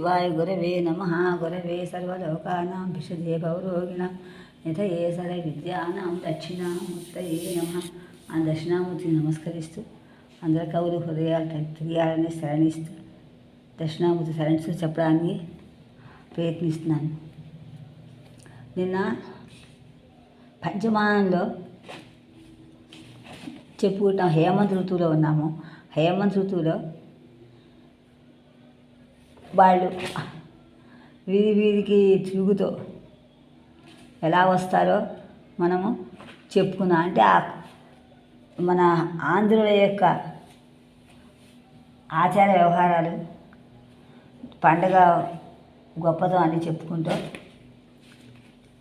శివాయ గురవే నమ. గురవే సర్వలోకానాం భిషజే భవరోగిణాం యథయే సర విద్యానాం దక్షిణామూర్తయే నమ. ఆ దక్షిణామూర్తిని నమస్కరిస్తూ అందరి కవులు హృదయాలు తెలియాలని శరణిస్తూ దక్షిణామూర్తి శరణిస్తూ చెప్పడానికి ప్రయత్నిస్తున్నాను. నిన్న పంచమానంలో చెప్పుకుంటాం, హేమంత్ ఋతువులో ఉన్నాము. హేమంత్ ఋతువులో వాళ్ళు వీధి వీధికి తిరుగుతూ ఎలా వస్తారో మనము చెప్పుకున్నాం. అంటే మన ఆంధ్రుల యొక్క ఆచార వ్యవహారాలు, పండగ గొప్పతనం అన్నీ చెప్పుకుంటూ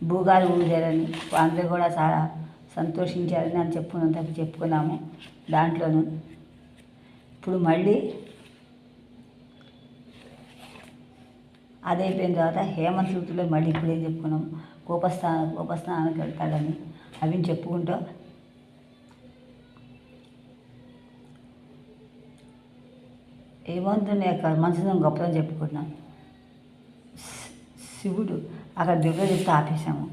భూగాలు ఊగారని అందరూ కూడా చాలా సంతోషించారని అని చెప్పుకున్నాము. దాంట్లోనూ ఇప్పుడు మళ్ళీ అదైపోయిన తర్వాత హేమంత్ ఋతువులో మళ్ళీ ఇప్పుడు ఏం చెప్పుకున్నాము, గోపస్థానానికి వెళ్తాడని అవి చెప్పుకుంటూ హేమంతుని యొక్క మనసును గొప్పదని చెప్పుకుంటున్నాం. శివుడు అక్కడ దివ్య చెప్తే ఆపేశాము.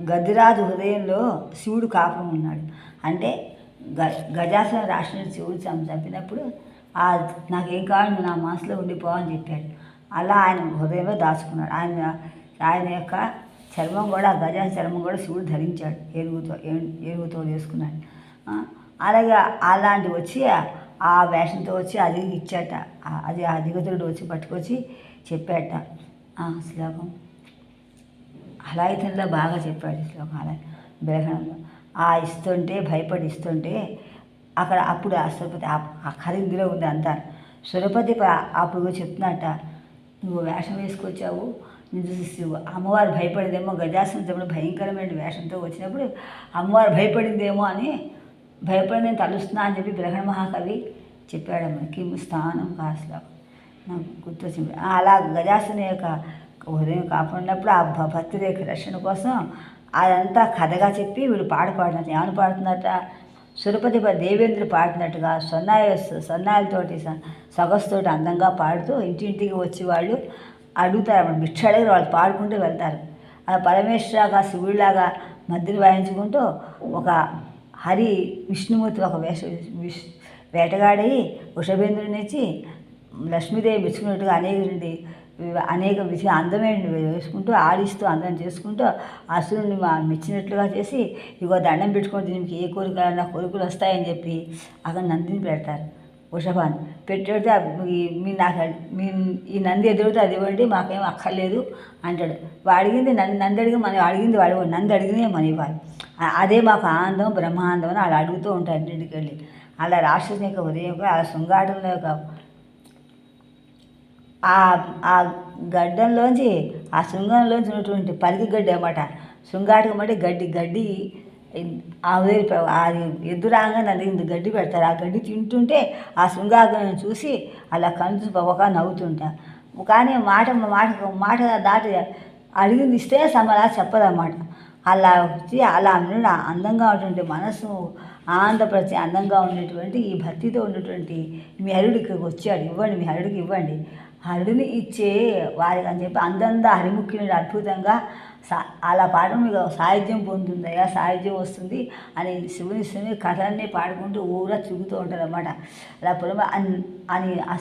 గదిరాజు హృదయంలో శివుడు కాపురం ఉన్నాడు. అంటే గజాసుర రాష్ట్రం శివుడు చంపినప్పుడు నాకేం కావాలి, నా మనసులో ఉండిపోవని చెప్పాడు. అలా ఆయన హృదయంలో దాచుకున్నాడు. ఆయన యొక్క చర్మం కూడా, గజాసు చర్మం కూడా శివుడు ధరించాడు. ఏనుగుతో వేసుకున్నాడు. అలాగే అలాంటి వచ్చి ఆ వేషంతో వచ్చి అది ఇచ్చాట. అది ఆ దిగతుడు వచ్చి పట్టుకొచ్చి చెప్పాట శ్లోకం. హలాయితంలో బాగా చెప్పాడు శ్లోకం. అలా బ్రహ్మణంలో ఇస్తుంటే భయపడి ఇస్తుంటే అక్కడ అప్పుడు ఆ సురపతి ఆ కథ ఇందులో ఉంది అంతా. సురపతి అప్పుడు చెప్తున్నట్ట, నువ్వు వేషం వేసుకొచ్చావు, అమ్మవారు భయపడిందేమో, గజాసురుడు భయంకరమైన వేషంతో వచ్చినప్పుడు అమ్మవారు భయపడిందేమో అని భయపడి తలుస్తున్నా అని చెప్పి బ్రహ్మణ మహాకవి చెప్పాడమ్మ. కిమ్ స్థానం కాస్లో నాకు గుర్తొచ్చింది. అలా గజాసుని యొక్క హృదయం కాపాడినప్పుడు ఆ భక్తుల యొక్క రక్షణ కోసం అదంతా కథగా చెప్పి వీడు పాడినట్టు ఏమని పాడుతున్నట్ట, సురపతి దేవేంద్రుడు పాడుతున్నట్టుగా సన్నాయిలతోటి సొగసుతోటి అందంగా పాడుతూ ఇంటింటికి వచ్చి వాళ్ళు అడుగుతారు అన్నమాట. భిక్ష అడిగి వాళ్ళు పాడుకుంటూ వెళ్తారు. ఆ పరమేశ్వరగా శివుడిలాగా మధ్యలో వాయించుకుంటూ ఒక హరి విష్ణుమూర్తి ఒక వేటగాడి వృషభేంద్రునిచ్చి లక్ష్మీదేవి మెచ్చుకున్నట్టుగా అనేక విషయాలు అందమైన వేసుకుంటూ ఆడిస్తూ అందం చేసుకుంటూ అసురుని మెచ్చినట్లుగా చేసి ఇగో దండం పెట్టుకుంటే దీనికి ఏ కోరికలన్నా కోరికలు వస్తాయని చెప్పి అక్కడ నందిని పెడతారు. వృషభాన్ని పెడితే మీ ఈ నంది ఎదురుతే అది ఇవ్వండి, మాకేం అక్కర్లేదు అంటాడు. అడిగింది నంది అడిగి మనం అడిగింది వాడు నంది అడిగినే మనం ఇవ్వాలి. అదే మాకు ఆనందం, బ్రహ్మానందం అని అలా అడుగుతూ ఉంటారు ఇంటికి వెళ్ళి. అలా రాక్షసుని యొక్క ఉదయం అలా శృంగాటంలో యొక్క ఆ గడ్డంలోంచి ఆ శృంగంలోంచి ఉన్నటువంటి పరిగి గడ్డి అన్నమాట. శృంగాటం అంటే గడ్డి అది ఎదురాగా నలిగింది గడ్డి పెడతారు. ఆ గడ్డి తింటుంటే ఆ శృంగారం చూసి అలా కనుచు ఒక నవ్వుతుంటా. కానీ మాట దాటి అడిగింది ఇస్తే సమలా చెప్పదన్నమాట. అలా వచ్చి అలా అందంగా ఉన్నటువంటి మనసు ఆనందపరిచి అందంగా ఉండేటువంటి ఈ భక్తితో ఉన్నటువంటి మీ హరుడు ఇక్కడికి వచ్చాడు, ఇవ్వండి, మీ హరుడికి ఇవ్వండి. హరుడిని ఇచ్చే వారికి అని చెప్పి అందంగా హరిముఖ్యుని అద్భుతంగా అలా పాడడం మీకు సాహిత్యం పొందుతుందయ్యా, సాహిత్యం వస్తుంది అని శివుని కథలన్నీ పాడుకుంటూ ఊరా తిరుగుతూ ఉంటారు అన్నమాట. అలా పొలం అని ఆ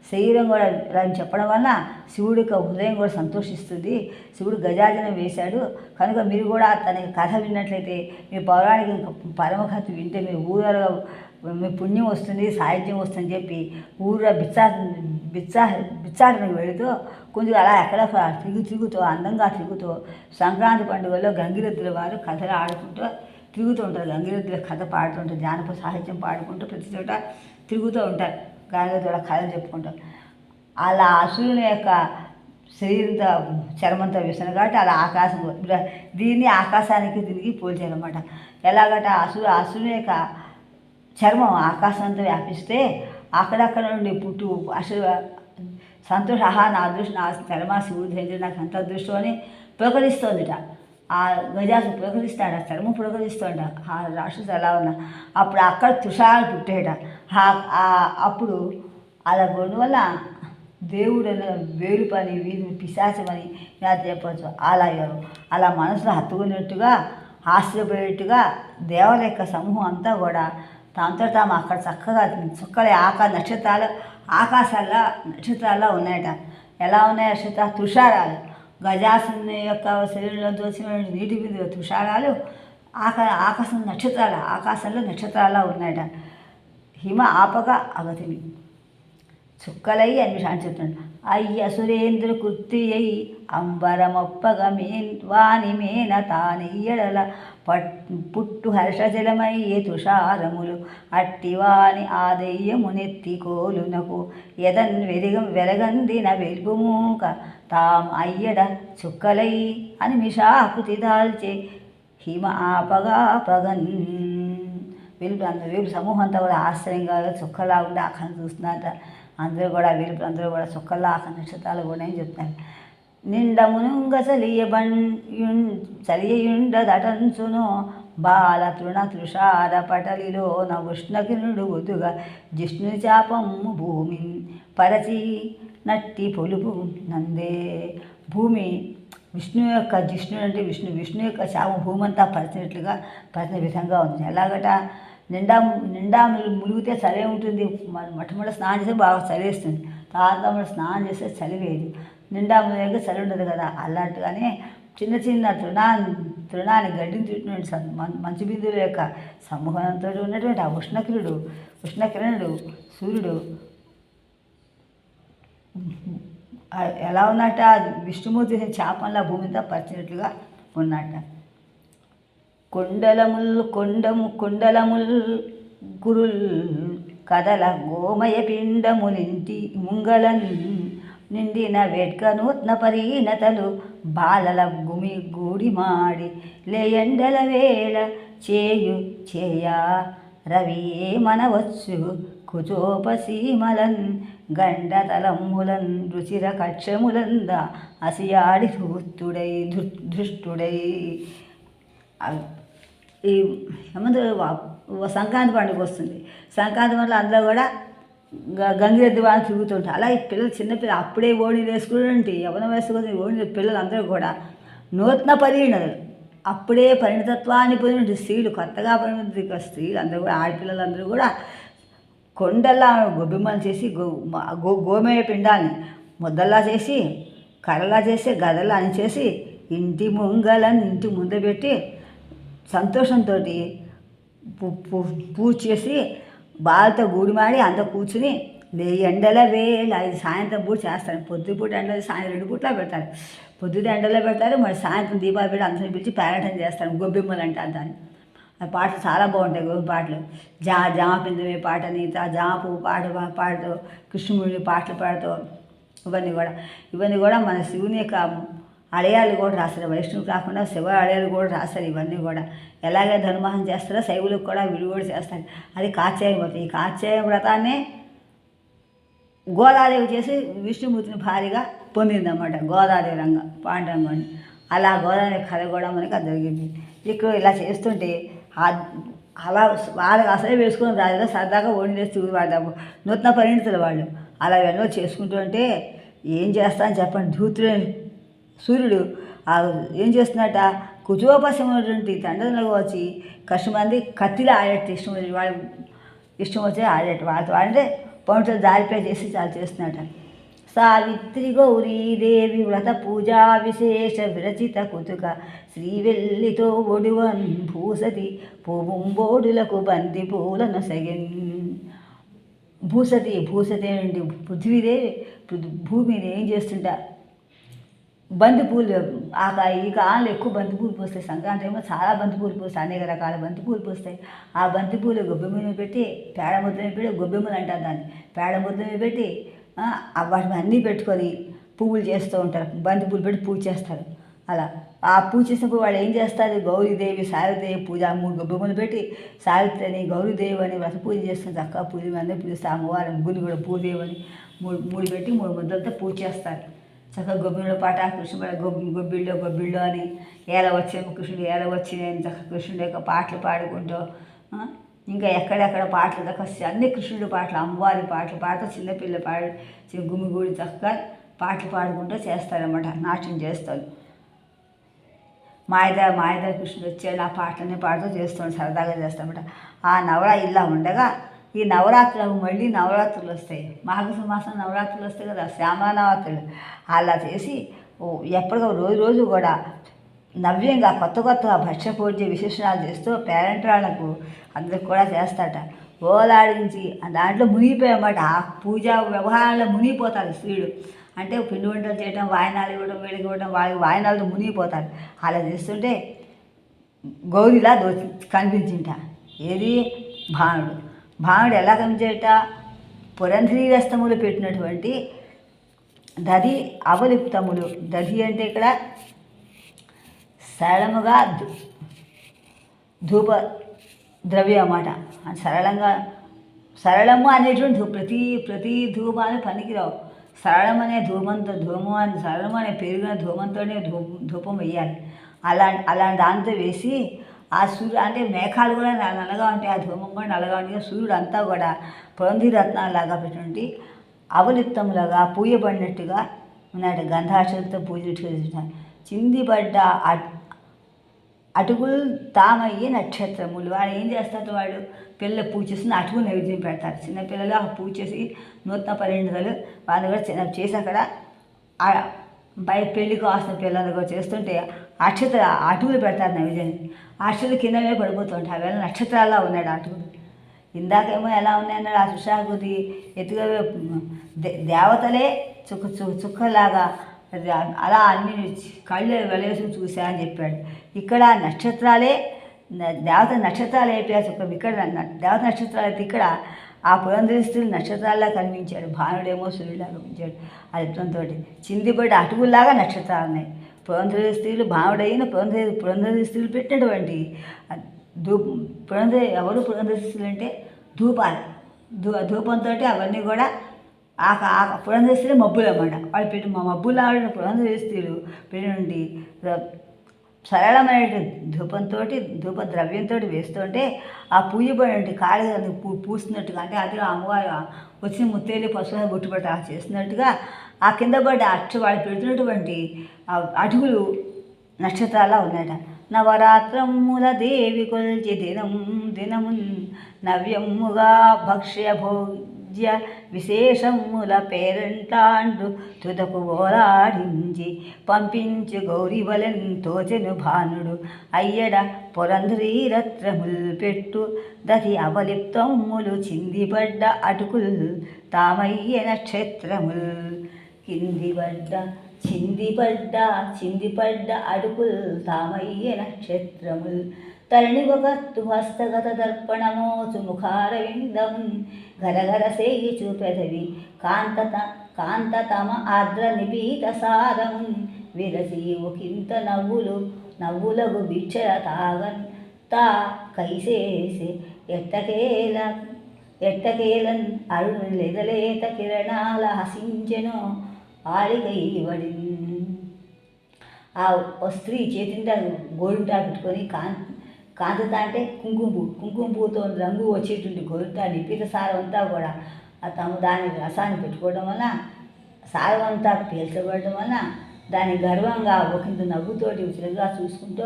శరీరం కూడా ఇలా చెప్పడం వల్ల శివుడి యొక్క హృదయం కూడా సంతోషిస్తుంది. శివుడు గజాజనం వేశాడు కనుక మీరు కూడా తన కథ విన్నట్లయితే మీ పౌరాణిక పరమకథ వింటే మీరు ఊరలో మీ పుణ్యం వస్తుంది, సాహిత్యం వస్తుందని చెప్పి ఊళ్ళో బిచ్చాటనకు వెళుతూ కొంచెం అలా ఎక్కడ తిరుగుతూ అందంగా తిరుగుతూ సంక్రాంతి పండుగలో గంగిరెద్దుల వారు కథలు ఆడుకుంటూ తిరుగుతూ ఉంటారు. గంగిరెద్దుల కథ పాడుతుంటారు, జానపద సాహిత్యం పాడుకుంటూ ప్రతి చోట తిరుగుతూ ఉంటారు. గంగిరెద్దుల కథలు చెప్పుకుంటారు. అలా అసురుని యొక్క శరీరంతో చర్మంతో వేసాను కాబట్టి అలా ఆకాశం దీన్ని ఆకాశానికి దీనికి పోల్చారన్నమాట. ఎలాగంటే అసురుని యొక్క చర్మం ఆకాశంతో వ్యాపిస్తే అక్కడక్కడ నుండి సంతోష నా అదృష్టం, నా చర్మ శివుడు ధరించాడు, నాకు అంత అదృష్టం అని పులకరిస్తోందిట. ఆ గజాసు పులకరిస్తాడు, ఆ చర్మం పులకరిస్తాడ. ఆ రాక్షసు ఎలా ఉన్నా అప్పుడు అక్కడ తుషాలు పుట్టేట. అప్పుడు అలా గొండు వల్ల దేవుడు వేలు పని వీధి పిశాచమని ఇలా చెప్పచ్చు. అలా మనసులో హత్తుకున్నట్టుగా ఆశ్చర్యపోయేట్టుగా దేవల యొక్క సమూహం అంతా కూడా తాంతో తాము అక్కడ చక్కగా చుక్కల నక్షత్రాల్లో ఉన్నాయట. ఎలా ఉన్నాయి నక్షత్రాలు? తుషారాలు. గజాసుని యొక్క శరీరంలో వచ్చిన నీటి బిందువు తుషారాలు ఆకాశంలో నక్షత్రాల్లో ఉన్నాయట. హిమ ఆపగా అగతిని చుక్కలై అన్వేషణ చెప్తున్నాడు. అయ్య సురేంద్ర కుర్తియై అంబరమొప్పగ వాని మేన తానియ్యడల పుట్టు హర్షజలమయ్యే తుషారములు అట్టివాని ఆదయ్యమునెత్తి కోలునకు ఎదన్ వెలగందిన వెల్పుమూక తాం అయ్యడ చుక్కలై అని మిషాకృతి దాల్చే హిమ ఆపగాపగన్. వీళ్ళు సమూహం అంతా కూడా ఆశ్చర్యంగా చుక్కలా ఉండి ఆఖాన్ని చూస్తున్నారట. అందరూ కూడా చుక్కల్లా ఆఖ నక్షత్రాలు కూడా అని చెప్తారు. నిండమునుంగ చలియుండదటంచును బాల తృణ తృషార పటలిలోన ఉష్ణకిరుడు ఒదుగా జిష్ణు చాపము భూమి పరచి నట్టి పొలుపు నందే. భూమి జిష్ణుడు అంటే విష్ణు యొక్క చాపం భూమి అంతా పరిచిన విధంగా ఉంది. ఎలాగట? నిండా ములిగితే చలి ఉంటుంది. మొట్టమొదటి స్నానం చేస్తే బాగా చలివేస్తుంది. తర్వాత స్నానం చేస్తే చలి వేయదు. నిండా మునిగాక చలి ఉండదు కదా. అలాంటిగానే చిన్న తృణాన్ని గడ్డిని తిట్టినటువంటి మంచు బిందువుల యొక్క సమూహంతో ఉన్నటువంటి ఆ ఉష్ణకిరణుడు సూర్యుడు ఎలా ఉన్నట్ట? విష్ణుమూర్తి చాపంలా భూమితో పరిచినట్లుగా ఉన్నట్ట. కొండలముల్ గురుల్ కదల గోమయ పిండములింటి ముంగళన్ నిండిన వెట్క నూత్న పరిణతలు బాలల గూడి మాడి లేయండల వేళ చేయా రవి మనవచ్చు కుచోపసీమలన్ గండతలములన్ రుచిర కక్షములంద అసియాడి ధృష్టుడై. ఈ సంక్రాంతి పండుగ వస్తుంది. సంక్రాంతి పండుగ అందరూ కూడా గంగిరెద్దు వాళ్ళని తిరుగుతుంటారు. అలా ఈ చిన్నపిల్లలు అప్పుడే ఓణీలు వేసుకుంటే యవనం వేసుకుని ఓణీలు పిల్లలు అందరూ కూడా నూతన పరిణతులు, అప్పుడే పరిణతత్వాన్ని పొందిన స్త్రీలు, కొత్తగా పరిణత స్త్రీలు అందరూ కూడా ఆడపిల్లలందరూ కూడా కొండల్లా గొబ్బిమ్మలు చేసి గోమేయ పిండాన్ని ముద్దల్లా చేసి కర్రలా చేసి గదల్లా అని చేసి ఇంటి ముందు పెట్టి సంతోషంతో పూజ చేసి బాలతో గూడిమాడి అంతా కూర్చుని ఎండల వేళ ఇది సాయంత్రం పూట చేస్తారు. పొద్దుపూట ఎండలు సాయంత్రం 2 పూట్లా పెడతారు. పొద్దుట ఎండలో పెడతారు, మరి సాయంత్రం దీపాలు పెట్టి అందరిని పిలిచి పేరటం చేస్తారు. గొబ్బిమ్మలు అంటారు దాన్ని. ఆ పాటలు చాలా బాగుంటాయి. గొబ్బి పాటలు జామ పిందమే పాటని, జామ పువ్వు పాడుతూ కృష్ణుడి పాటలు పాడుతూ ఇవన్నీ కూడా మన శివుని యొక్క అడయాలు కూడా రాస్తారు. వైష్ణవులు కాకుండా శివ అడయాలు కూడా రాస్తారు. ఇవన్నీ కూడా ఎలాగే ధనుమాసం చేస్తారో శైవులకు కూడా విలువడు చేస్తారు. అది కాత్యాయని వ్రతం. ఈ కాత్యాయని వ్రతాన్ని గోదాదేవి చేసి విష్ణుమూర్తిని భారీగా పొందిందన్నమాట. గోదాదేవి రంగం పాండరంగం. అలా గోదాదేవి కథ కూడా మనకు అది జరిగింది. ఇక్కడ ఇలా చేస్తుంటే అలా వాళ్ళకి అసలే వేసుకుని రాజుగా సరదాగా ఓడిలేసి తిరుగుతారు నూతన పరిణితులు వాళ్ళు. అలా ఎన్నో చేసుకుంటూ ఉంటే ఏం చేస్తానని చెప్పండి. సూర్యుడు ఏం చేస్తున్నట్ట? కుజోపశమైనటువంటి తండ్రులకు వచ్చి కష్టమంది కత్తిలో ఆడేట్టు ఇష్టం వచ్చి ఆడేట్టు వాళ్ళతో ఆడితే పంటలు జారిపోయి చేసి చాలా చేస్తున్నట్ట. సావిత్రి గౌరీదేవి వ్రత పూజా విశేష విరచిత కుతుక శ్రీవెల్లితో ఒడువన్ భూసతి పూబుంబోడులకు బంది పూలను సగన్. భూసతి ఏంటి? పృథ్వీదేవి భూమిని ఏం చేస్తుంటా బంతిపూలు ఈ కాలంలో ఎక్కువ బంతిపూలు పూస్తాయి. సంక్రాంతి ఏమో చాలా బంతిపూలు పూస్తాయి, అనేక రకాల బంతిపూలు పూస్తాయి. ఆ బంతిపూలు గొబ్బెమ్మని పెట్టి పేడ ముద్దలు పెట్టి గొబ్బెమ్మలు అంటారు దాన్ని. పేడ ముద్దలు పెట్టి వాటిని అన్నీ పెట్టుకొని పువ్వులు చేస్తూ ఉంటారు. బంతిపూలు పెట్టి పూజ చేస్తారు. అలా ఆ పూజ చేసినప్పుడు వాళ్ళు ఏం చేస్తారు? గౌరీదేవి సావిత్రిదేవి పూజ 3 గొబ్బెమ్మలు పెట్టి సావిత్రి అని గౌరీదేవి అని వ్రత పూజ చేస్తారు. చక్కగా పూజ అందరూ పిలుస్తారు. అమ్మవారు ముగ్గురు కూడా భూదేవి అని 3 పెట్టి 3 ముద్దలతో పూజ చేస్తారు. చక్కగా గొబ్బిళ్ళ పాట కృష్ణుడు గొబ్బిళ్ళు అని ఏల వచ్చేమో కృష్ణుడు ఏల వచ్చింది అని చక్కగా కృష్ణుడి యొక్క పాటలు పాడుకుంటూ ఇంకా ఎక్కడెక్కడ పాటలు దాకా అన్ని కృష్ణుడి పాటలు, అమ్మవారి పాటలు పాడుతూ చిన్నపిల్ల గుమిగూడి చక్కగా పాటలు పాడుకుంటూ చేస్తారన్నమాట, నాట్యం చేస్తారు. మాయదారి కృష్ణుడు వచ్చాడు, ఆ పాటలన్నీ పాడుతూ చేస్తాడు, సరదాగా చేస్తామన్నమాట. ఆ ఇలా ఉండగా ఈ నవరాత్రులు మళ్ళీ నవరాత్రులు వస్తాయి, మాఘమాసం నవరాత్రులు వస్తాయి కదా, శ్యామనవరాత్రులు. అలా చేసి ఎప్పటికో రోజు కూడా నవ్యంగా కొత్త భక్ష్యపూజ విశేషణాలు చేస్తూ పేరెంట్రాళ్లకు అందరికి కూడా చేస్తాట. ఓలాడించి దాంట్లో మునిగిపోయామాట, ఆ పూజా వ్యవహారాల్లో మునిగిపోతారు స్త్రీలు. అంటే పిండి వంటలు చేయడం, వాయినాలు ఇవ్వడం, వీళ్ళకి ఇవ్వడం, వాళ్ళకి వాయినాలతో మునిగిపోతారు. అలా చేస్తుంటే గౌరిలా కనిపించింట. ఏది? భానుడు ఎలా కనిపించేట? పురంధ్రీరస్తములు పెట్టినటువంటి దధి అవలిప్తములు. దధి అంటే ఇక్కడ సరళముగా ధూప ద్రవ్యం అన్నమాట. సరళము అనేటువంటి ప్రతి ధూపాన్ని పనికిరావు. సరళం అనే సరళం అనే పెరిగిన ధూమంతోనే ధూపం వేయాలి. అలాంటి దాంతో వేసి ఆ సూర్యుడు అంటే మేఘాలు కూడా నల్లగా ఉంటాయి, ఆ ధూమం కూడా నల్లగా ఉంటాయి. సూర్యుడు అంతా కూడా పురంధి రత్నాలాగా పెట్టి అవలిప్తంలాగా పూయబడినట్టుగా ఉన్నాడు. గంధాక్షలతో పూజించుకుంటున్నాడు. చిందిపడ్డ అటుకులు తామయ్యి నక్షత్రములు. వాడు ఏం చేస్తారు? వాడు పిల్లలు పూజ చేసి అటుకులు నైవేద్యం పెడతారు. చిన్నపిల్లలు ఆ పూజ చేసి నూతన పరిణితులు వాళ్ళు కూడా చేసి అక్కడ బయట పెళ్ళికి వస్తున్న పిల్లలు కూడా చేస్తుంటే అటుకులు పెడతారు నైవేద్యాన్ని. అటుకులు కింద మీద పడిపోతుంటాయి. అవేళ నక్షత్రాల్లో ఉన్నాడు అటుకులు. ఇందాకేమో ఎలా ఉన్నాయన్నాడు, ఆ సుషాకృతి ఎత్తుగా దేవతలే చుక్కలాగా అలా అన్ని కళ్ళు వెలేసుకుని చూసా అని చెప్పాడు. ఇక్కడ నక్షత్రాలే దేవత నక్షత్రాలు అయిపోయారు. ఇక్కడ దేవత నక్షత్రాలు అయితే ఇక్కడ ఆ పురంధరి స్త్రీలు నక్షత్రాల్లా కనిపించాడు. భానుడేమో సూర్యులా కనిపించాడు. అది ఎత్తంతో చిందిపడి అటుకుల్లాగా నక్షత్రాలు ఉన్నాయి. పురంధరి స్త్రీలు భానుడైన పురంధరి స్త్రీలు పెట్టినటువంటి పురంధరి స్త్రీలు అంటే ధూపాలు. ధూపంతో అవన్నీ కూడా పురంధరి స్త్రీలు మబ్బులు అన్నమాట. వాళ్ళు పెట్టి మబ్బులు ఆడిన పురంధరి స్త్రీలు పెట్టినటువంటి సరళమైన ధూప ద్రవ్యంతో వేస్తుంటే ఆ పూజపడి కాళీ పూస్తున్నట్టుగా, అంటే అది అమ్మవారు వచ్చిన ముత్తేలు పశువులు బొట్టుబట్ట చేస్తున్నట్టుగా ఆ కింద పడ్డ వాళ్ళు పెడుతున్నటువంటి అటుకులు నక్షత్రాలా ఉన్నాయట. నవరాత్రముల దేవి కొల్చి దినము నవ్యముగా భక్ష్యభోజ్య విశేషముల పేరంటాండు తుదకు ఓలాడించి పంపించు గౌరివలెన్ తోచెను భానుడు అయ్యడ పురంధరీ రత్నముల్ పెట్టు దతి అవలిప్తములు చిందిపడ్డ అటుకుల్ తామయ్య నక్షత్రముల్ చిందిపడ్డ అడుకుల్ తామయ్య నక్షత్రముల్ తరణి ఒకత్తు హస్తగత దర్పణమోచు ముఖారవిందం గరగర సేయి చూపెదవి కాంత తమ ఆర్ద్ర నిపీత సారమున్ విరసీవు కింత నవ్వులగు బిచ్చర తాగన్ తా కైసేసి ఎట్టకేలన్ అరుణు లెదలేత కిరణాల హసించెను ఆడికైవడి. ఆ స్త్రీ చేతింట గోరింటా పెట్టుకొని కాంతత అంటే కుంకుమ పువ్వుతో రంగు వచ్చేటువంటి గోరింటా నిపిత సారం అంతా కూడా దాని రసాన్ని పెట్టుకోవడం వలన సారం అంతా పీల్చబడడం వలన దాని గర్వంగా ఒకంత నవ్వుతోటి ఉచితంగా చూసుకుంటూ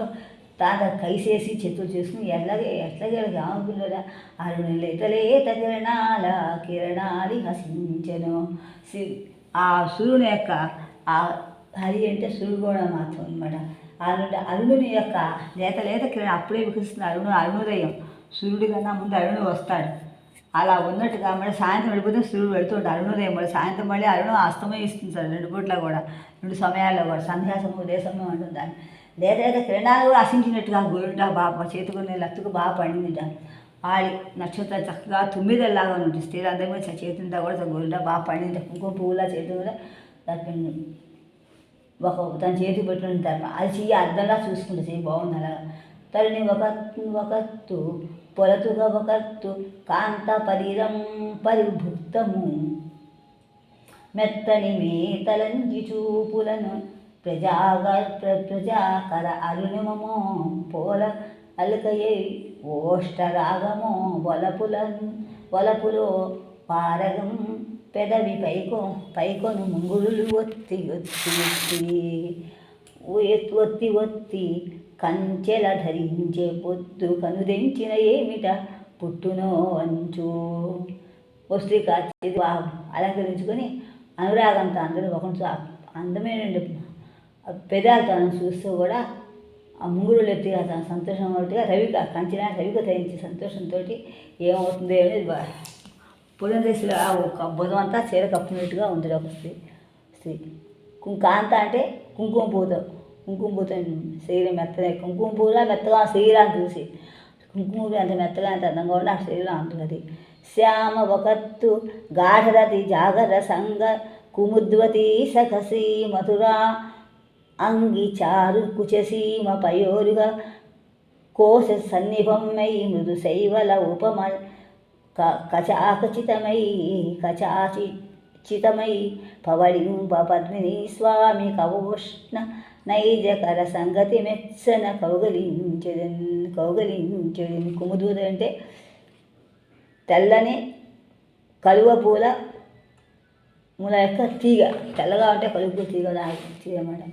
కైసేసి చేతులు చేసుకుని ఎట్లాగే రామపిల్లల అరుణ లేత కిరణాలి హసించెను. ఆ సూర్యుని యొక్క ఆ హరి అంటే సూర్యుగోణ మాత్రం అనమాట. అరుణుని యొక్క లేత కిరణం అప్పుడే వికసిస్తున్న అరుణోదయం. సూర్యుడి కన్నా ముందు అరుణుడు వస్తాడు. అలా ఉన్నట్టుగా మళ్ళీ సాయంత్రం వెళ్ళిపోతే సూర్యుడు వెళ్తుంటాడు. అరుణోదయం మళ్ళీ సాయంత్రం మళ్ళీ అరుణం అస్తమయిస్తుంది సార్. 2 పూట్ల కూడా 2 సమయాల్లో కూడా సంధ్యాసమయం ఉదయ సమయం అంటుంది దాన్ని. లేత కిరణాలు కూడా ఆశించినట్టుగా గోరింటా బాగా చేతుకునే లత్తుకు బాగా పండిందిట. ఆడి నక్షత్రాలు చక్కగా 9 ఉంటుంది. స్త్రీలు అందరి కూడా చేతుంటా కూడా గోరింటా బాగా పండింది. కుంకుమ పువ్వులా చేతి కూడా తన చేతి పెట్టుకుంటారు. అది చెయ్యి అర్థంలా చూసుకుంటే చెయ్యి బాగుంది. అలా తల్లిని ఒకత్తు పొలతుగా ఒకత్తు కాంత పరిభుక్తము మెత్తని మేతలంజి చూపులను ప్రజాకర అరుణిమమో పోల ఓష్టరాగము వలపులో పారగం పెదవి పైకొను ముంగురులు ఒత్తి ఒత్తి కంచెల ధరించే పొద్దు కనుదెంచిన ఏమిట పుట్టునో అంచు. వస్త్రిక అలంకరించుకొని అనురాగంతో అందరూ ఒకటి అందమైన పెదాలతో చూస్తూ కూడా ఆ ముంగురులు ఎత్తిగా సంతోషం ఒకటిగా కంచెలా రవిక ధరించి సంతోషంతో ఏమవుతుంది అనేది పురంధేశులు ఒక బుధం అంతా చీర కప్పినట్టుగా ఉంది ఒక స్త్రీ. కాంత అంటే కుంకుమ పూతో శరీరం మెత్తగా కుంకుమ పూలా మెత్తగా శరీరాన్ని చూసి కుంకుమ పూలు అంత మెత్తగా అంత అందంగా ఉండి ఆ శరీరం అంటున్నది. శ్యామ ఒకత్తు గాఢరతి జాగర సంగ కుముద్వతి సఖసీ మధురా అంగి చారు కుచసీమ పయోరుగా కోశ సన్నిభమై మృదు శైవల ఉపమ కచాచితమై పవళింప పద్మిని స్వామి కవోష్ణ నైజకర సంగతి మెచ్చన కౌగలించెదన్. కుముదూద అంటే తెల్లని కలువ పూల మూల యొక్క తీగ, తెల్లగా ఉంటే కలుపు తీగ తీగ అన్నమాట.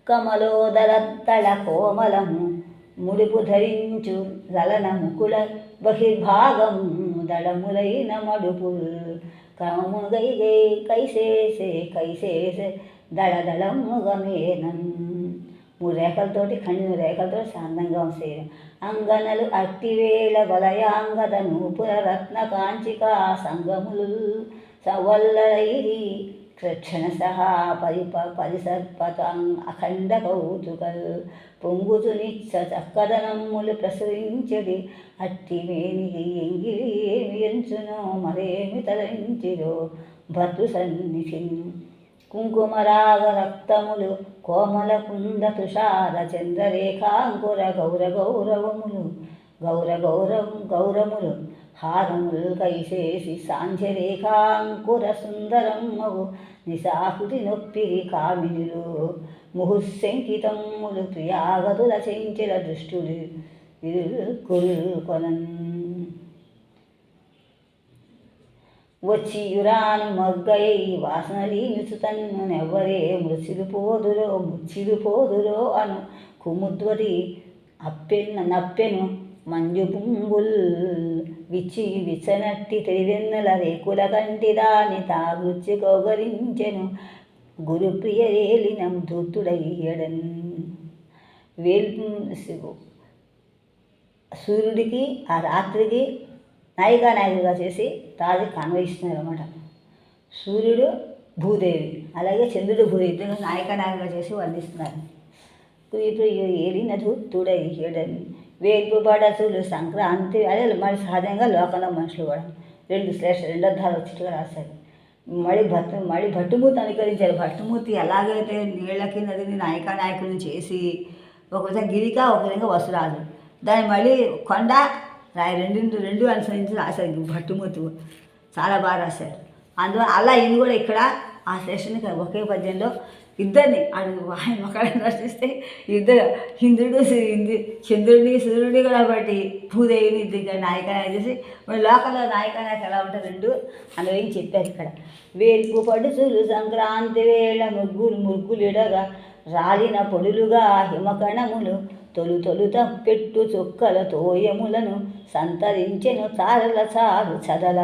కమలోదర తళ కోమలము ముడుపు ధరించు లలన ముకుళ బహిర్భాగము దళములైన మడుపుల్ క్రమముగై కైసేసే దళదళముగమేనం. 3 రేఖలతోటి ఖండిన రేఖలతో శాంతంగా ఉంచేయడం. అంగనలు అట్టివేళ వలయాంగద నూపుర రత్న కాంచికా సంగములు సవల్లైరి క్షణ సహా పరిసర్పత అఖండ కౌతుకల్ పొంగుతు నిత్స చక్కదనమ్ములు ప్రసరించడి అట్టివేనికి ఎంగిలి ఏమి ఎంచునో మరేమి తలంచిరో భర్తృ సన్నిధిన్. కుంకుమరాగ రక్తములు కోమల కుంద తుషార చంద్రరేఖాంకుర గౌరములు హారముల్ కైసేసి సాంధ్యరేఖాంకుర సుందరమ్మగు నిశాకృతి నొప్పిరి కామినులు ముహుశంకితమ్ములు ప్రియాగతుల చెంచెల దృష్టులు కొనన్. వచ్చియురాను మొగ్గై వాసనలీనుచుతన్ను నెవ్వరే ముచ్చిరుపోదురో అను కుముద్వతి నప్పెను మంజు పుంగుల్ విచ్చనట్టి తెలివెన్నెల రేకుల కంటి దాని తాగుచ్చి కౌగలించెను గురుప్రియరేలినం ధూర్తుడయ్యడన్. సూర్యుడికి ఆ రాత్రికి నాయికగా చేసి రాజు కన్వయిస్తున్నారు అన్నమాట. సూర్యుడు భూదేవి, అలాగే చంద్రుడు భూదేవి ఇద్దరు నాయికగా చేసి వర్ణిస్తున్నారు. ఇప్పుడు ఏలిన ధూర్తుడయ్యడన్. వేల్పు పడసులు సంక్రాంతి అదే మరి సహజంగా లోకంలో మనుషులు కూడా 2 అర్థాలు వచ్చేట్టుగా రాశారు. మళ్ళీ భట్టుమూర్తి అనుకరించారు. భట్టుమూర్తి ఎలాగైతే నీళ్ళ కిందది నాయకులను చేసి ఒక విధంగా గిరిక ఒక విధంగా వసురాజు దాన్ని మళ్ళీ కొండ రాయి రెండు అనుసరించి రాశారు భట్టుమూర్తి. చాలా బాగా రాశారు. అందువల్ల అలా ఇది కూడా ఇక్కడ ఆ సెషన్కి ఒకే పద్యంలో ఇద్దరిని ఆయన ఒకళ్ళని రచిస్తే ఇద్దరు చంద్రుడిని సూర్యుడిని కూడా బట్టి భూదేవిని ఇద్దరు నాయకనాయ చేసి మరి లోకల్లో నాయకనాయకు ఎలా ఉంటుంది 2 అందులో చెప్పారు ఇక్కడ. వేల్పు పడుచులు సంక్రాంతి వేళ ముగ్గులిడగా రాలిన పొడులుగా హిమకణములు తొలుత పెట్టు చుక్కల తోయములను సంతరించెను చారల చదల.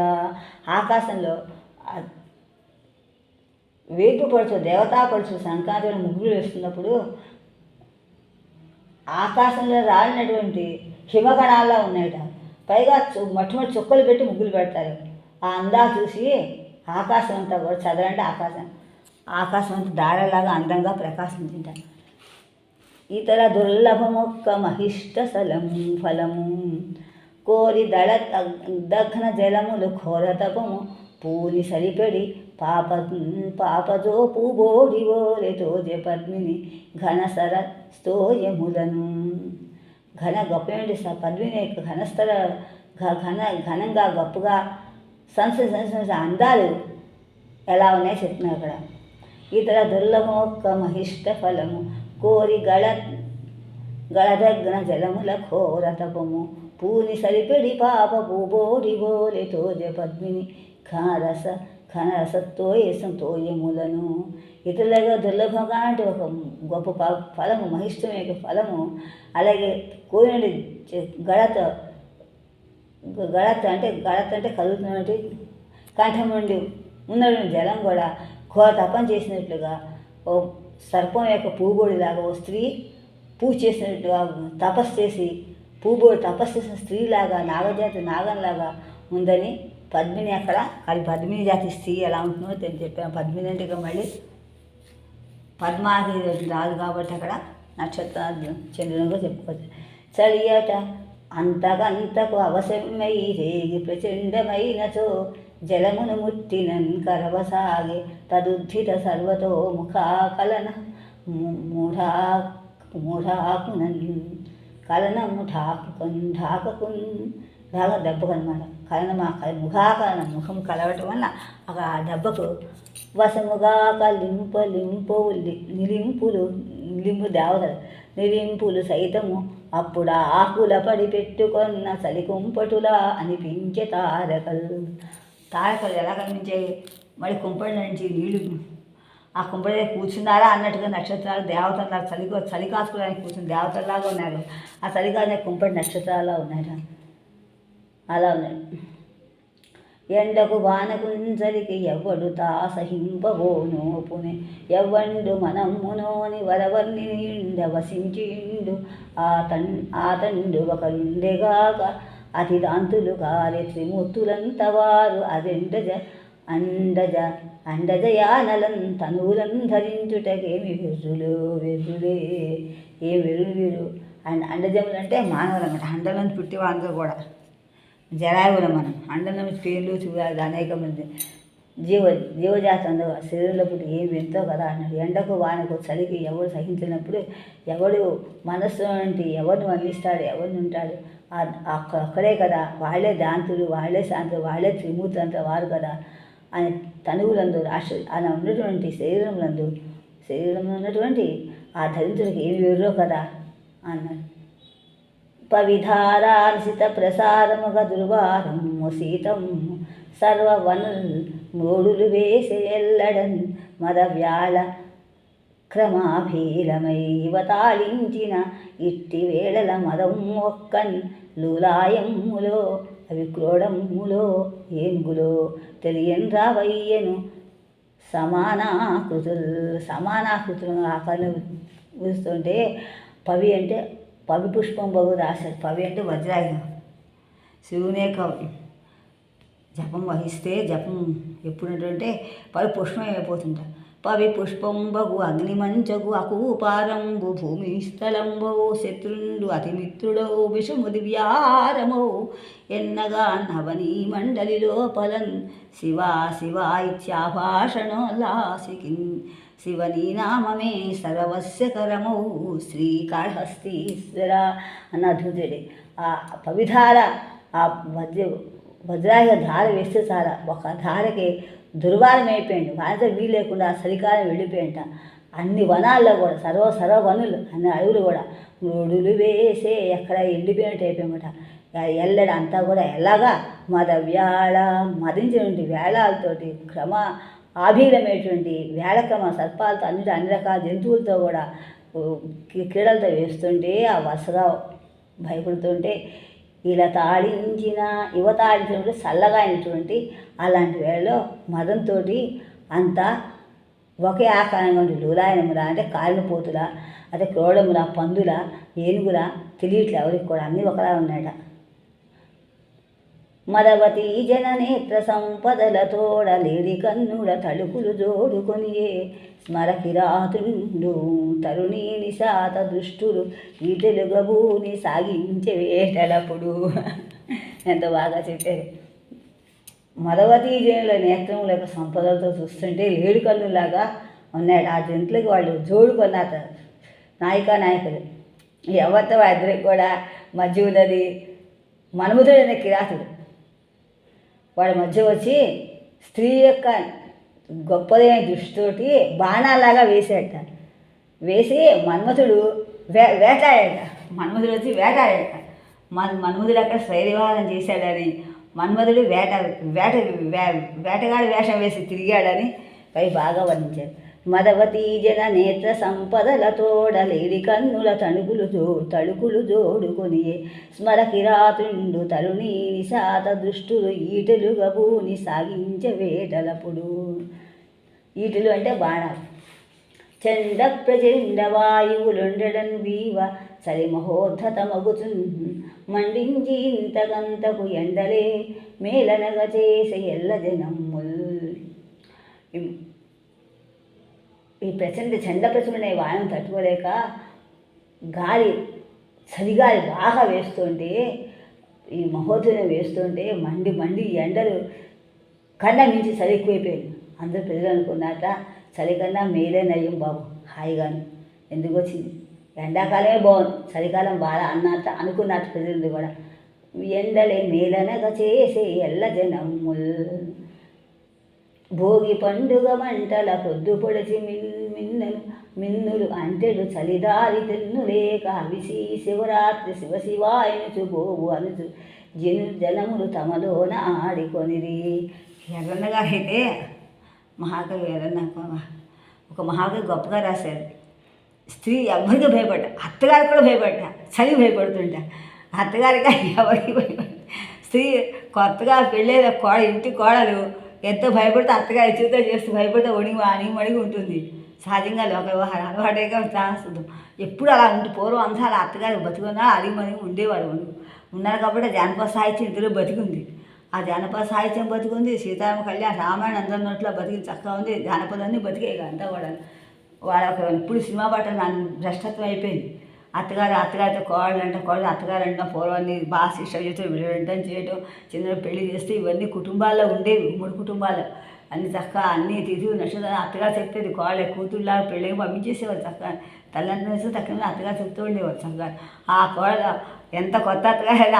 ఆకాశంలో వేపు పడుచు దేవతా పడుచు సంక్రాంతిలో ముగ్గులు వేస్తున్నప్పుడు ఆకాశంలో రాలినటువంటి హిమగణాల్లో ఉన్నాయట. పైగా మొట్టమొదటి చుక్కలు పెట్టి ముగ్గులు పెడతారు. ఆ అందా చూసి ఆకాశం అంతా కూడా చదరంటే ఆకాశం అంతా దారలాగా అందంగా ప్రకాశించింటారు. ఇతర దుర్లభమొక్క మహిష్ట ఫలము కోరి దగ్న జలములు ఘోర తపము పూని సరిపడి పాపతో పూబోడివోరెతోజె పద్మిని ఘనసర స్తోయములను. గొప్ప పద్మిని యొక్క ఘనంగా గొప్పగా సంస్కృతి అందాలు ఎలా ఉన్నాయో చెప్తున్నారు అక్కడ. ఇతర దుర్లభమొక్క మహిష్ట ఫలము కోరి గళదగ్న జలముల ఘోర తపము పూని సరిపెడి పాప పూబోడి బోలె తోజ పద్మిని ఘనరసత్వయేసం తోయములను ఇతరులుగా దుర్లభంగా అంటే ఒక గొప్ప ఫలము, మహిష్టం యొక్క ఫలము. అలాగే కోరినటి గళత అంటే కలుగుతున్నటువంటి కంఠం నుండి ఉన్నటువంటి జలం కూడా ఘోర తపం చేసినట్లుగా, ఓ సర్పం యొక్క పూబోడిలాగా, ఓ స్త్రీ పూజ చేసినట్టుగా తపస్సు చేసి పూబోడి తపస్సు చేసిన స్త్రీలాగా, నాగజాతి నాగంలాగా ఉందని పద్మిని అక్కడ అది పద్మిని జాతి స్త్రీ ఎలా ఉంటుందో చెప్పాను. పద్మిని అంటే ఇక మళ్ళీ పద్మాకి రాదు కాబట్టి అక్కడ నక్షత్రాలు చంద్రునిగా చెప్పుకోవచ్చు. చలియట అంతకంతకు అవసరమై రేగి ప్రచండమైనచో జలమును ముట్టినన్ కరవసాగే తదుద్ధిత సర్వతో ముఖాకలన మూఢాకునన్ కలన ఢాకకున్ దెబ్బకనమాట. కలన ముఖం కలవటం వల్ల అక్కడ ఆ దెబ్బకు వశముగా నిలింపు దేవతలు నిలింపులు సైతము అప్పుడు ఆకుల పడి పెట్టుకున్న చలికుంపటులా అనిపించే తారకలు ఎలా కనిపించాయి? మరి కుంపటి నుంచి నీళ్లు ఆ కుంపటి కూర్చున్నారా అన్నట్టుగా నక్షత్రాలు దేవతలాగా చలి కాసుకోవడానికి కూర్చుని దేవతల్లాగా ఉన్నారు. ఆ చలికానే కుంపటి నక్షత్రాల్లో ఉన్నాయి. అలా ఉన్నాయి. ఎండకు వానకుంజరికి ఎవ్వడు తా సహింపబోనోపునే ఎవ్వండు మనమ్మునోని వరవర్ని నిండ వసించిండు ఆ తండు ఒకరుండెగాక అతిదాంతులు కారే త్రిమూర్తులంత వారు అండజయానలం తనువులను ధరించుటకేమి వెర్రులే ఏ వెర్రులు అండజములు అంటే మానవులు అన్నమాట. అండలను పుట్టి వాళ్ళందరూ కూడా జరాయువులు మనం అండలం పేర్లు చూడాలి. అనేక మంది జీవజాతి అందరూ శరీరంలో పుట్టి ఏమి ఎంతో కదా అన్నాడు. ఎండకు వానకు చలికి ఎవరు సహించినప్పుడు ఎవడు మనస్సు అంటే ఎవరిని అందిస్తాడు, ఎవరిని ఉంటాడు? అక్కడే కదా వాళ్ళే దాంతులు, వాళ్ళే శాంతులు, వాళ్ళే త్రిమూర్తులు అంతా వారు కదా అని తనువులందు అలా ఉన్నటువంటి శరీరంలో ఉన్నటువంటి ఆ ధరించుడికి ఏమి వేరో కదా అన్నాడు. పవిధారాన్సిత ప్రసారముగ దుర్వారము సీతము సర్వవనులు వేసే ఎల్లడన్ మదవ్యాళ క్రమాభీలమై తాళించిన ఇట్టి వేళల మదం ఒక్కన్ లూలాయమ్ములో అవి క్రోడమ్ములో ఏనుగులో తెలియని రావయ్యను సమానాకృతులు ఆకారం చూస్తుంటే పవి అంటే పవి పుష్పం బహు రాశారు. పవి అంటే వజ్రాయుధం. శివునే జపం వహిస్తే జపం ఎప్పుడంటే పవి పుష్పం అయిపోతుంటారు. పవి పుష్పం బహు అగ్నిమంచగు అకూపారంబు భూమి స్థలంబో శత్రుండు అతిమిత్రుడో విషము దివ్యారమో ఎన్నగా నవనీ మండలి లోపలన్ శివా శివా ఇత్యాభాషణోల్లాసికిన్ శివనీ నామమే సర్వస్యకరమౌ శ్రీకాళహస్తీశ్వర అన్న అద్భుతుడే. ఆ పవిధార ఆ వజ్రాయుధ ధార వేస్తే చాలా ఒక ధారకి దుర్వారం అయిపోయింది. వారితో వీలు లేకుండా చలికాలం వెళ్ళిపోయింట. అన్ని వనాల్లో కూడా సర్వ వనులు అన్ని అడవులు కూడా రోడ్డులు వేసే ఎక్కడ ఎండిపోయినట్టు అయిపోయామట. ఎల్లడ అంతా కూడా ఎలాగా మదవ్యాళ మదించినటువంటి వేళాలతోటి ఆభీరమైనటువంటి వేళక్రమ సర్పాలతో అన్ని రకాల జంతువులతో కూడా క్రీడలతో వేస్తుంటే ఆ వరుసగా భయపడుతుంటే తాళించినప్పుడు చల్లగా అయినటువంటి అలాంటి వేళలో మదంతో అంతా ఒకే ఆకారంగా ఉండి లూలాయనములా అంటే కాలినపోతుల అదే క్రోడముల పందుల ఏనుగుల తెలియట్లే ఎవరికి కూడా అన్నీ ఒకలా ఉన్నాయట. మదవతి జననేత్ర సంపదలతోడ లేడి కన్నుడ తలుపులు జోడుకొనియే స్మరకిరాతుండు తరుణీ నిశాత దృష్టులు ఈ తెలుగబూని సాగించే వేటలప్పుడు. ఎంత బాగా చెప్పారు. మదవతీ జనుల నేత్రముల యొక్క సంపదలతో చూస్తుంటే లేడి కన్నులాగా ఉన్నాడు. ఆ జంతువులకి వాళ్ళు జోడుకొన్నారు నాయకులు. ఎవరితో ఇద్దరికి కూడా మధ్య ఉన్నది మన్మధుడైన కిరాతుడు. వాడి మధ్య వచ్చి స్త్రీ యొక్క గొప్పదైన దృష్టితోటి బాణాలాగా వేసేట. వేసి మన్మథుడు వేటాడాడ. మన్మధుడు వచ్చి వేటాడాడు. మన్మధుడు అక్కడ స్వైర్విహారం చేశాడని, మన్మధుడు వేటగాడి వేషం వేసి తిరిగాడని పై బాగా వర్ణించారు. మదవతీ జన నేత్ర సంపదల తోడలేడి కన్నుల తడుకులు జోడుకొని స్మర కిరాతుండు తరుణీ నిశాత దృష్టులు ఈటలుగా భూని సాగించే వేటలప్పుడు. ఈటలు అంటే బాణాలు. చండ ప్రచండ వాయువులుండడన్ వీవ సరి మహోద్ధతమగుచు మండించి ఇంతకంతకు ఎండలే మేలనగా చేసే ఎల్ల జనమ్ముల్. ఈ చండ ప్రచండ వాయువును తట్టుకోలేక చలిగాలి బాగా వేస్తుంటే, ఈ మహోద్ధతం వేస్తుంటే మండి ఎండలు కన్నా మించి చలి ఎక్కువైపోయింది. అందరూ ప్రజలు అనుకున్నట్ట చలి కన్నా మేలే నయ్యం బాబు, హాయిగాను ఎందుకు వచ్చింది, ఎండాకాలమే బాగుంది, చలికాలం బాగా అనుకున్నట్టు ప్రజలు కూడా. ఎండలే మేలనగా చేసే ఎల్ల జనమ్ముల్ భోగి పండుగ మంటల పొద్దు పొడిచి మిన్నులు అంటెడు చలిదారి తెన్నులేక అవిసి శివరాత్రి శివాయనుచు బోవు అనుచు జనములు తమలోన ఆడికొనిరి. ఎర్రన్న గారైతే మహాకవి ఎర్రన్న ఒక మహాకవి గొప్పగా రాశారు. స్త్రీ ఎవరికి భయపడ్డా, అత్తగారికి కూడా భయపడ్డా, చలి భయపడుతుంటా, అత్తగారికి ఎవరికి భయపడ్డా. స్త్రీ కొత్తగా పెళ్ళేది ఇంటి కోడలు ఎంతో భయపడితే అత్తగారి చేతితో చేస్తూ భయపడితే అణిగి ఉంటుంది. సహజంగా లోక వ్యవహారం అలవాటుగా చేస్తుంది. ఎప్పుడు అలా పూర్వం అంతా అలా అత్తగారు బతుకున్నా అడిగి ఉండేవారు. ఉన్నారు కాబట్టి జానపద సాహిత్యం ఇందులో బతికుంది. ఆ జానపద సాహిత్యం బతుకుంది. సీతారామ కళ్యాణ్ రామాయణ అందరి నోట్లో బతికి చక్కగా ఉంది. జానపదాన్ని బతికే అంతా కూడా వాళ్ళ ఇప్పుడు సినిమా పట్ల భ్రష్టత్వం అయిపోయింది. అత్తగారితో కోడలు అత్తగారు పూర్వాన్ని బాగా శిక్ష చేస్తూ విడవడం చేయటం, చిన్న పెళ్లి చేస్తే ఇవన్నీ కుటుంబాల్లో ఉండేవి. 3 కుటుంబాలు అన్ని చక్కగా అన్నీ తిరిగి నక్షత్రం అత్తగారు చెప్పేది. కూతుళ్ళగా పెళ్ళి పంపించేసేవారు. చక్కగా తల్లిదండ్రులు తక్కువ అత్తగారు చెప్తూ ఉండేవారు చక్కగా. ఆ కోడలు ఎంత కొత్త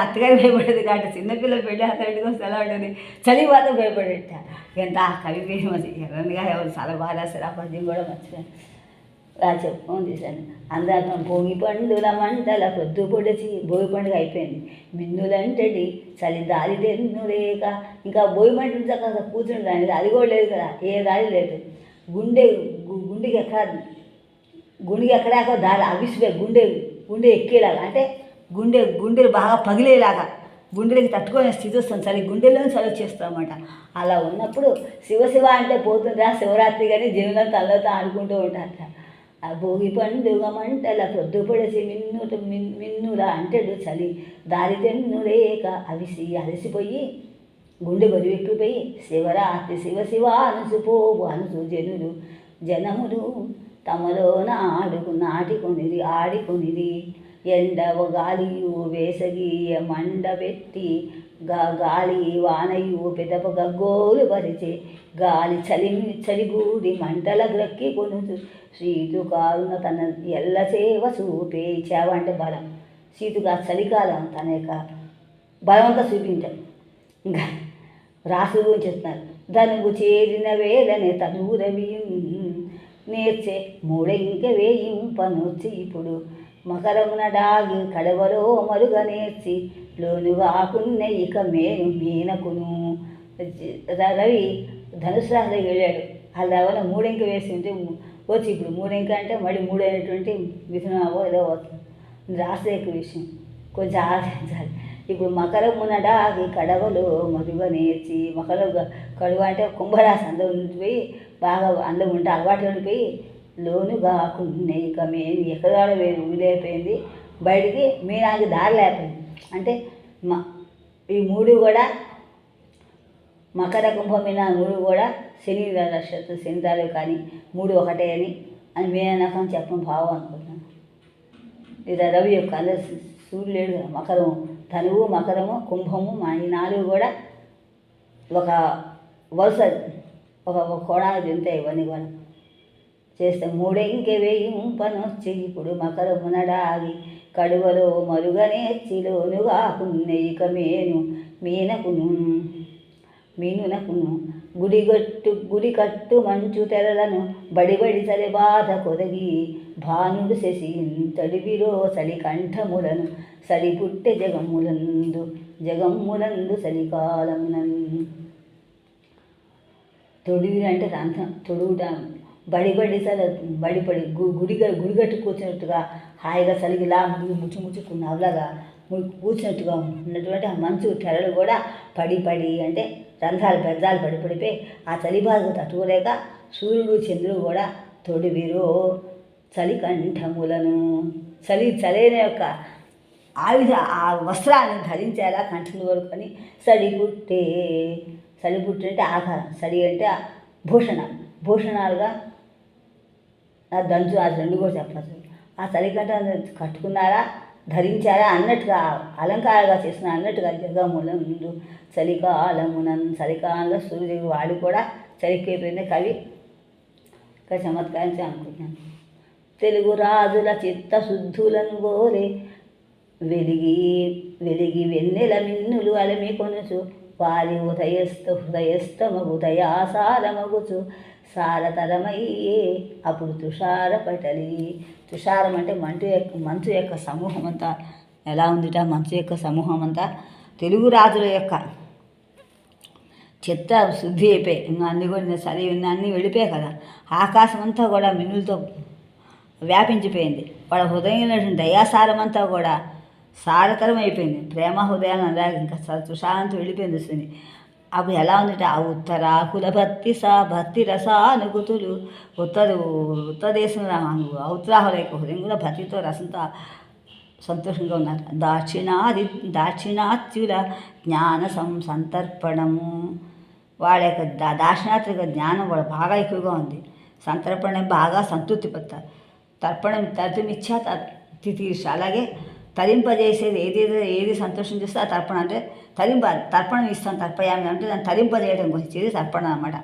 అత్తగారు భయపడేది కాబట్టి చిన్నపిల్లలు పెళ్ళి అత్తగారికి వస్తే ఎలా ఉండేది, చలి మాత్రం భయపడేట. ఎంత కవి ఫేమస్ ఎర్రన్నగా ఎవరు చాలా బాగా రాశారు. ఆ పద్యం కూడా మర్చిపోయాను, చెప్పుకొని తీశాను. అందరం భోగి పండుల మంటల పొద్దు పొడిచి భోగి పండుగ అయిపోయింది. మిన్నులంటడి చలి దారి తెన్నులేక ఇంకా భోగి మంట చక్కగా కూర్చుని దాని అది కూడా లేదు కదా, ఏ దారి లేదు. గుండెకి ఎక్కడాకో దారి అవిసిపోయి గుండె ఎక్కేలాగా, అంటే గుండెలు బాగా పగిలేలాగా గుండెలకి తట్టుకునే స్థితి వస్తుంది. చలి గుండెల్లోనే చలి వచ్చేస్తాం అన్నమాట. అలా ఉన్నప్పుడు శివ అంటే పోతుందా శివరాత్రి కానీ జీవనం తల్లతో ఆడుకుంటూ ఉంటారట. ఆ భోగి పండుగ మంటల పొద్దు పొడిచి మిన్నుల అంటెడు చలి దారి తెన్నులేక అలసిపోయి గుండె బరువెక్కిపోయి శివరాత్రి శివ అనుసుపోవు అనుసు జనములు తమలోన ఆడికొనిరి ఎండవ గాలియు వేసగియ మండబెట్టి గాలి వానయు పెదప గగ్గోలు పరిచే గాలి చలిగూడి మంటల గ్రక్కి కొనుచు సీతు కారున తన ఎల్ల సేవ చూపే. చేవ అంటే బలం, సీతుగా చలికాలం తన యొక్క బలమంతా చూపించాడు. ఇంకా రాసు గురించి చెప్తున్నారు. ధనువు చేరిన వేళనే తనువు రవి నేర్చే మూడెంక వేయింపనొచ్చి ఇప్పుడు మకరమున డాగి కడవలో మరుగ నేర్చి లోనుగాకున్న ఇక మేను మీనకును. రవి ధనుసు రాశిలోకి వెళ్ళాడు. అలా ఎవరైనా 3 అంకె వేసి ఉంటే వచ్చి ఇప్పుడు 3 అంకె అంటే మళ్ళీ 3 అయినటువంటి మిథునమో ఏదో వస్తుంది. రాశి యొక్క విషయం కొంచెం ఆలోచించాలి. ఇప్పుడు మకరమున డాగి కడవలో మరుగ నేర్చి కడువ అంటే కుంభరాశి అందులో ఉండిపోయి బాగా అందులో ఉంటే అలవాటు ఉండిపోయి లోనుగా కొన్ని ఇక మేము ఎక్కడ ఊగిలేకపోయింది బయటికి మీనాకి దారి లేకపోయింది. అంటే ఈ 3 కూడా మకర కుంభమీన 3 కూడా శని నక్షత్రం శనిదారు కానీ 3 ఒకటే అని మీననకం చెప్పని భావం అనుకుంటున్నాను. ఇది రవి యొక్క అందరు సూర్యుడు లేడు కదా, మకరము ధనువు మకరము కుంభము ఈ 4 కూడా ఒక వరుస ఒక కోణాలు తింటాయి. ఇవన్నీ కూడా చేస్తే 3 అంకె వేయింపనొచ్చి ఇప్పుడు మకరమున డాగి కడువలో మరుగనేర్చి లోనుగా ఇక మీనునకును గుడి కట్టు మంచు తెరలను బడిబడి సరి బాధ కొదగి భానుడు శశి తడివిరో సలి కంఠములను సలి పుట్టె జగమ్ములందు సలికాలమునందు. తొడివిరు అంటే రంధ్రం తొడుగుట, బడిబడి గుడిగట్టు కూర్చున్నట్టుగా హాయిగా చలిగిలా ముచ్చుకున్న అవలాగా కూర్చున్నట్టుగా ఉన్నటువంటి ఆ మంచు తెరలు కూడా పడి అంటే రంధ్రాలు పెద్దాలు పడిపోయి ఆ చలి బాధకు తట్టుకోలేక సూర్యుడు చంద్రుడు కూడా తొడివిరో చలి కంఠములను చలైన యొక్క ఆ వస్త్రాన్ని ధరించేలా కంఠం వరకు అని సడి పుట్టే అంటే ఆకారం, సడి అంటే భూషణాలుగా దంచు ఆ రెండు కూడా చెప్పచ్చు. ఆ చలికంఠాన్ని కట్టుకున్నారా ధరించారా అన్నట్టుగా అలంకారంగా చేసిన అన్నట్టుగా జగములందు చలికాలంలో సూర్యుడు వాడు కూడా చలికైపోయింది కవి చమత్కారించి అనుకుంటున్నాను. తెలుగు రాజుల చిత్తశుద్ధులను గోరే వెలిగి వెన్నెల మిన్నులు అలమి కొనుచు వారి హృదయస్థమగు దయాసారమగుచు సారతరమయ్యే అప్పుడు తుషారం అంటే మంచు యొక్క సమూహం అంతా ఎలా ఉందిట. మంచు యొక్క సమూహం అంతా తెలుగు రాజుల యొక్క చిత్త శుద్ధి అయిపోయి ఇంకా అన్నీ కూడా చలి అన్నీ వెళ్ళిపోయాయి కదా. ఆకాశం అంతా కూడా మిన్నులతో వ్యాపించిపోయింది. వాళ్ళ హృదయంలో దయాసారం అంతా కూడా సారతరం అయిపోయింది. ప్రేమ హృదయాన్ని అలాగే ఇంకా తుషారంతో వెళ్ళిపోయింది వస్తుంది. అప్పుడు ఎలా ఉందిట. ఆ ఉత్తరాకుల భక్తి రసానుభూతులు ఉత్తర దేశంలో ఉత్తరాహుల యొక్క హృదయం కూడా భక్తితో రసంతో సంతోషంగా ఉన్నారు. దాక్షిణాత్యుల జ్ఞాన సంతర్పణము, వాళ్ళ యొక్క దాక్షిణాత్యుల జ్ఞానం వాళ్ళ బాగా ఎక్కువగా ఉంది. సంతర్పణం బాగా సంతృప్తి పడతారు. తర్పణం తరిమిచ్చా తితీర్ష, అలాగే తరింపజేసేది ఏది సంతోషం చేస్తే ఆ తర్పణ అంటే తర్పణం ఇస్తాం. తర్పయామి అంటే దాన్ని తరింపజేయడం వచ్చేది తర్పణ అన్నమాట.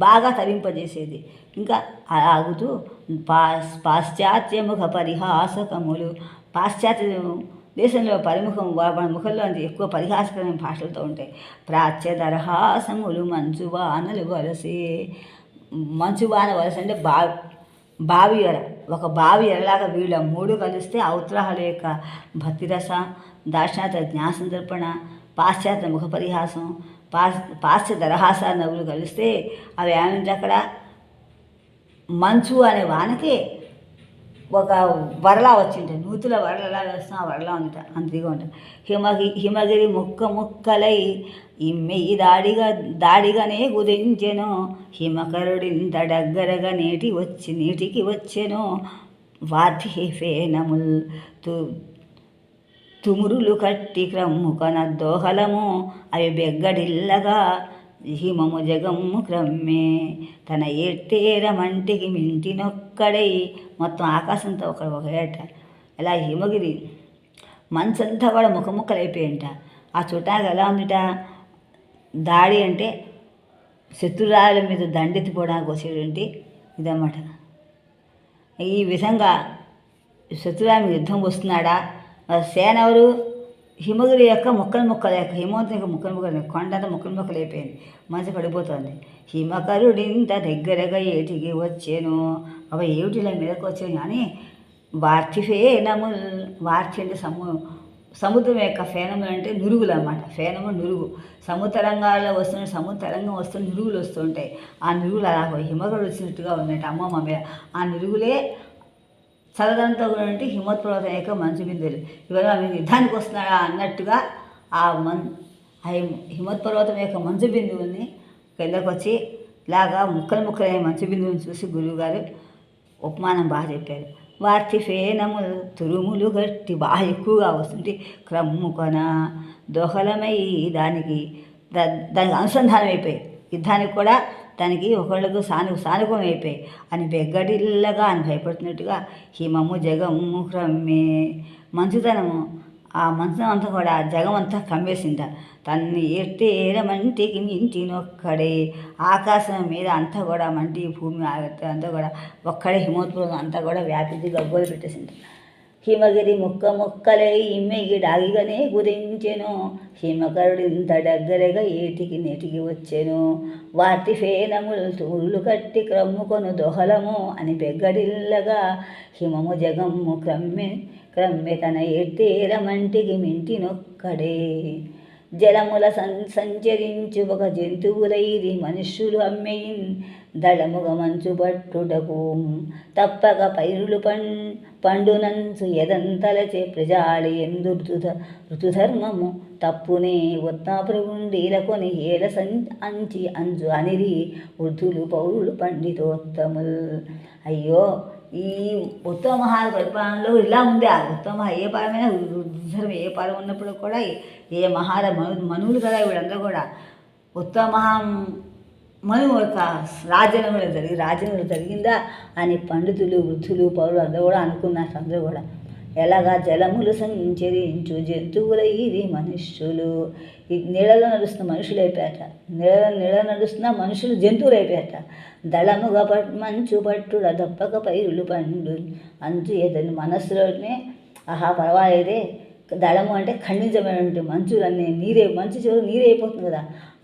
బాగా తరింపజేసేది. ఇంకా ఆగుతూ పాశ్చాత్యముఖ పరిహాసకములు, పాశ్చాత్య దేశంలో వాళ్ళ ముఖంలో ఎక్కువ పరిహాసకరమైన భాషలతో ఉంటాయి. ప్రాచ్య దరహాసములు మంచువానలు వలసే, మంచువాన వలస అంటే బావి ఎర, ఒక బావి ఎరలాగా వీళ్ళ మూడు కలిస్తే ఉత్తరాహుల యొక్క భక్తిరస, దాక్షిణాత్య జ్ఞాన సందర్పణ, పాశ్చాత్య ముఖ పరిహాసం, పాశ్చాత్య దరహాస నవ్వులు కలిస్తే అవి ఏమంటే అక్కడ మంచు అనే వానకి ఒక వరలా వచ్చింటాయి. నూతుల వరలలా వేస్తాం, ఆ వరలా ఉందిట. అంతగా ఉంటుంది. హిమగిరి ముక్కలై ఇమ్మెయి దాడిగానే గుదించెను, హిమకరుడింత దగ్గరగా నీటికి వచ్చెను. వాతి ఫేనముల్ తుమురులు కట్టి క్రమ్ముకన దోహలము, అవి బెగ్గడిల్లగా హిమము జగమ్ము క్రమ్మే. తన ఎట్టేరమంటికి మింటినొక్కడై, మొత్తం ఆకాశంతో ఒక ఏట ఎలా హిమగిరి మంచంతా కూడా ముక్కలైపోయింట. ఆ చుట్టానికి ఎలా ఉందిట. దాడి అంటే శత్రురాల మీద దండెత్తిపోవడానికి వచ్చేటువంటి ఇదన్నమాట. ఈ విధంగా శత్రురాల మీద యుద్ధం వస్తున్నాడా. సేన ఎవరు? హిమగిరి యొక్క ముక్కలు హిమవంతుని యొక్క ముక్కలు కొండంత ముక్కలు అయిపోయింది. మనసు పడిపోతుంది. హిమకరుడింత దగ్గరగా ఏటికి వచ్చాను, అవి ఏటిల మీదకి వచ్చాను అని వార్తి ఫేనముల్, వార్తి అంటే సముద్రం యొక్క ఫేనములు అంటే నురుగులు అన్నమాట. ఫేనము నురుగు, సముద్రంగాల్లో సముద్రంగం వస్తున్న నురుగులు వస్తుంటాయి. ఆ నురుగులు అలా హిమకరుడు వచ్చినట్టుగా ఉన్నట్టు అమ్మమ్మ మీద. ఆ నురుగులే చల్లదంతో ఉన్నటువంటి హిమోత్పర్వతం యొక్క మంచు బిందువులు. ఇవన్నీ ఆమె యుద్ధానికి వస్తున్నాడా అన్నట్టుగా ఆ హిమోత్పర్వతం యొక్క మంచు బిందువుల్ని కిందకు వచ్చి ఇలాగా ముక్కలైన మంచు బిందువుని చూసి గురువుగారు ఉపమానం బాగా చెప్పారు. వార్తి ఫేనములు తురుములు గట్టి బాగా ఎక్కువగా వస్తుంటే క్రమ్ముకొన దోహలమై దానికి అనుసంధానం అయిపోయాయి. యుద్ధానికి కూడా దానికి ఒకళ్ళకు సానుకూలం అయిపోయి అని బెగ్గడిల్లగా అని భయపడుతున్నట్టుగా హిమము జగము క్రమ్మే, మంచుతనము ఆ మంచుతనం అంతా కూడా జగం అంతా కమ్మేసింట. తన్ని ఎట్టేరమంటికి మింటినొక్కడే, ఆకాశం మీద అంతా కూడా మంటి భూమి అంతా కూడా ఒక్కడే హిమోత్పూర్వం అంతా కూడా వ్యాపించి గగ్గోలు పెట్టేసింట. హిమగిరి ముక్క ముక్కలై ఇమ్మెగిడాగిగనే గురించెను. హిమకరుడింత దగ్గరగా ఏటికి నెటికి వచ్చెను. వాటి ఫేనములు తూరులు కట్టి క్రమ్ముకొను దొహలము అని బెగ్గడిల్లగా హిమము జగమ్ము క్రమ్మె తన ఎట్టేరమంటికి మింటినొక్కడే. జలముల సంచరించు ఒక జంతువులైది మనుష్యులు అమ్మెయిన్ దళముగ మంచు పట్టుటకు తప్పక పైరులు పండునంచు ఎదంతలచే ప్రజాళి ఎందు ఋతుధర్మము తప్పునే ఉత్తమప్రగుండీలకొని ఏల అంచు అనిరి వృద్ధులు పౌరులు పండితోత్తముల్. అయ్యో, ఈ ఉత్తమ మహాల పరిపాలనలో ఇలా ఉంది. ఆ ఉత్తమ ఏ పాలమైనా ధర్మం ఏ పాలం ఉన్నప్పుడు కూడా ఏ మహాల మనువులు కదా వీళ్ళందరూ కూడా ఉత్తమ మనువు యొక్క రాజ్యంలో జరిగిందా అని పండితులు వృద్ధులు పౌరులు అందరూ కూడా అనుకున్నారు. అందరూ కూడా ఎలాగా జలములు సంచరించు జంతువుల ఇది మనుష్యులు. ఈ నీళ్ళలో నడుస్తున్న మనుషులైపోయాట, నీళ్ళ నడుస్తున్న మనుషులు జంతువులు అయిపోయాట. దళముగా మంచు పట్టుడ దప్పక పైరులు పండు అంచు ఏదని మనస్సులోనే ఆహా పర్వాలేదే. దళము అంటే ఖండించబడినటువంటి మంచులన్నీ మంచు చివరి నీరైపోతుంది కదా,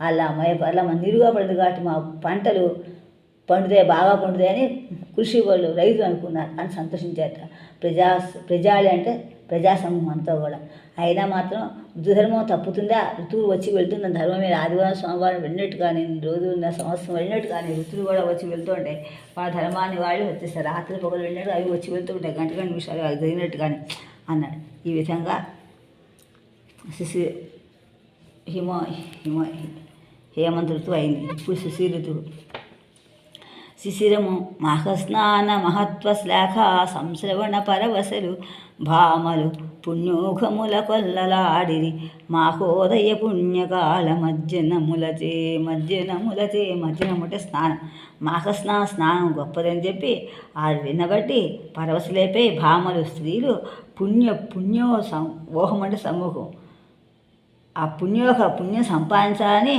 అలా మన నీరుగా పడింది కాబట్టి మా పంటలు పండుతాయి, బాగా పండుతాయని కృషి వాళ్ళు రైతులు అనుకున్నారు అని సంతోషించారట. ప్రజాళి అంటే ప్రజా సమూహం అంతా కూడా. అయినా మాత్రం ఋతుధర్మం తప్పుతుందా? ఋతువులు వచ్చి వెళ్తున్న ధర్మమే. ఆదివారం సోమవారం వెళ్ళినట్టు కానీ, రోజు సంవత్సరం వెళ్ళినట్టు కానీ ఋతువులు కూడా వచ్చి వెళ్తూ ఉంటాయి. వాళ్ళ ధర్మాన్ని వాళ్ళు వచ్చేస్తారు. రాత్రి పొగలు వెళ్ళినట్టు అవి వచ్చి వెళ్తూ ఉంటాయి. గంట నిమిషాలు అవి జరిగినట్టు కానీ అన్నాడు. ఈ విధంగా హేమంత ఋతువు అయింది. ఇప్పుడు శిశిర ఋతువు. శిశిరము మాఘస్నాన మహత్వ శ్లాఘ సంశ్రవణ పరవశలు భామలు పుణ్యోఘముల కొల్లలాడిరి మాకోదయ పుణ్యకాల మజ్జనములచే. మజ్జనముంటే స్నానం. స్నానం గొప్పదని చెప్పి ఆ వినబట్టి పరవశులైపోయి భామలు స్త్రీలు ఓహం అంటే సమూహం. ఆ పుణ్యం సంపాదించాలని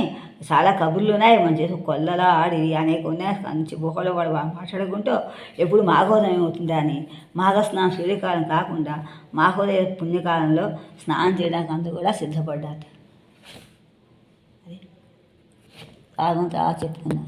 చాలా కబుర్లు ఉన్నాయి. మన చేసి కొల్లలా ఆడి అనేక ఉన్నాయి. మంచి గుహలో వాడు మాట్లాడుకుంటూ ఎప్పుడు మాఘోదయం అవుతుందా అని మాఘస్నానం సూర్యకాలం కాకుండా మాఘోదయ పుణ్యకాలంలో స్నానం చేయడానికి అందరూ కూడా సిద్ధపడ్డారు. అది కాదంతా చెప్పుకున్నాం.